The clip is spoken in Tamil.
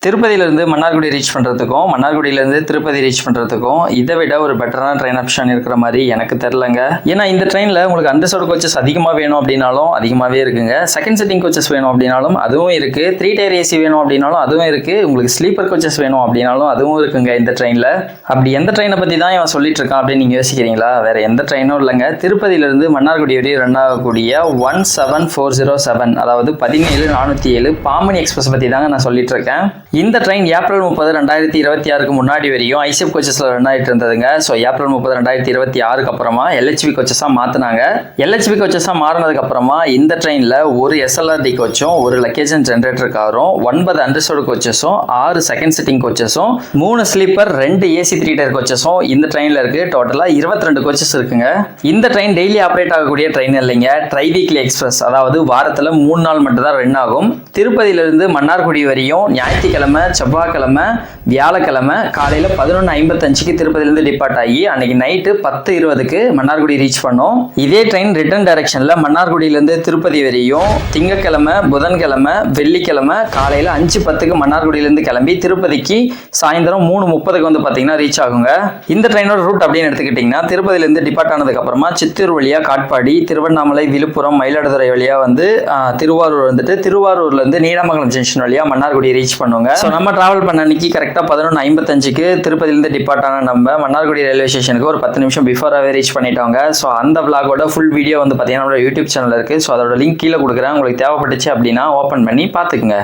திருப்பதியிலேருந்து மன்னார்குடி ரீச் பண்ணுறதுக்கும் மன்னார்குடியிலேருந்து திருப்பதி ரீச் பண்ணுறதுக்கும் இதை விட ஒரு பெட்டரான ட்ரெயின் ஆப்ஷன் இருக்கிற மாதிரி எனக்கு தெரிலங்க. ஏன்னா இந்த ட்ரெயினில் உங்களுக்கு அண்டர்சோர்டு கோச்சஸ் அதிகமாக வேணும் அப்படின்னாலும் அதிகமாகவே இருக்குங்க. செகண்ட் சிட்டிங் கோச்சஸ் வேணும் அப்படின்னாலும் அதுவும் இருக்குது. 3 டயர் ஏசி வேணும் அப்படின்னாலும் அதுவும் இருக்குது. உங்களுக்கு ஸ்லீப்பர் கோச்சஸ் வேணும் அப்படின்னாலும் அதுவும் இருக்குங்க இந்த ட்ரெயினில். அப்படி எந்த ட்ரெயினை பற்றி தான் இவன் சொல்லிட்டு இருக்கான் அப்படின்னு நீங்கள் யோசிக்கிறீங்களா? வேறு எந்த ட்ரெயினும் இல்லைங்க. திருப்பதியிலேருந்து மன்னார்குடி வரை ரன் ஆகக்கூடிய 17407, அதாவது 17407 பாமணி எக்ஸ்பிரஸ் பற்றி தாங்க நான் சொல்லிட்டு இருக்கேன். இந்த ட்ரெயின் ஏப்ரல் 30, 2026 முன்னாடி வரையும் ஐசிஎஃப் கோச்சஸில் ரன் ஆகிட்டு இருந்ததுங்க. ஸோ ஏப்ரல் 30, 2026 அப்புறமா எல்ஹெச்பி கோச்சஸாக மாற்றினாங்க. எல்ஹெச்பி கோச்சஸாக மாறினதுக்கு அப்புறமா இந்த ட்ரெயினில் ஒரு எஸ்எல்ஆர்டி கோச்சும், ஒரு லக்கேஜ் அண்ட் ஜென்ரேட்டர் காரும், 9 அண்டர்சோர்டு கோச்சஸும், 6 செகண்ட் சிட்டிங் கோச்சஸும், 3 ஸ்லீப்பர், 2 ஏசி 3 டயர் கோச்சஸும் இந்த ட்ரெயினில் இருக்குது. டோட்டலாக 22 கோச்சஸ் இருக்குங்க. இந்த ட்ரெயின் டெய்லி ஆப்ரேட் ஆகக்கூடிய ட்ரெயின் இல்லைங்க. ட்ரை வீக்லி எக்ஸ்பிரஸ், அதாவது வாரத்தில் 3 நாள் மட்டும் தான் ரன் ஆகும். திருப்பதியிலிருந்து மன்னார்குடி வரையும் ஞாயிற்றுக்கிழமை, செவ்வாய்க்கிழமை, வியாழக்கிழமை காலையில் 11:55 திருப்பதியிலிருந்து டிபார்ட் ஆகி அன்னைக்கு நைட்டு 10:20 மன்னார்குடி ரீச் பண்ணோம். இதே ட்ரெயின் ரிட்டர்ன் டைரக்ஷனில் மன்னார்குடியிலேருந்து திருப்பதி வரையும் திங்கக்கிழமை, புதன்கிழமை, வெள்ளிக்கிழமை காலையில் 5:10 மன்னார்குடியிலேருந்து கிளம்பி திருப்பதிக்கு சாயந்தரம் 3:30 வந்து பார்த்தீங்கன்னா ரீச் ஆகுங்க. இந்த ட்ரெயினோட ரூட் அப்படின்னு எடுத்துக்கிட்டிங்கன்னா திருப்பதியிலேருந்து டிபார்ட் ஆனதுக்கப்புறமா சித்தூர் வழியாக காட்பாடி, திருவண்ணாமலை, விழுப்புரம், மயிலாடுதுறை வழியாக வந்து திருவாரூர் வந்துட்டு திருவாரூர்லேருந்து நீடாமங்கலம் ஜங்ஷன் வழியாக மன்னார்குடி ரீச் பண்ணுவாங்க. ஸோ நம்ம டிராவல் பண்ண அன்னைக்கு கரெக்டாக 11:55 திருப்பதியிலேருந்து டிபார்ட் ஆன நம்ம மன்னார்குடி ரயில்வே ஸ்டேஷனுக்கு ஒரு 10 நிமிஷம் பிஃபோராகவே ரீச் பண்ணிட்டோங்க. ஸோ அந்த விளாகோட ஃபுல் வீடியோ வந்து பார்த்தீங்கன்னா நம்மளோட யூடியூப் சேனல் இருக்குது. ஸோ அதோட லிங்க் கீழே கொடுக்குறேன். உங்களுக்கு தேவைப்பட்டுச்சு அப்படின்னா ஓப்பன் பண்ணி பார்த்துக்குங்க.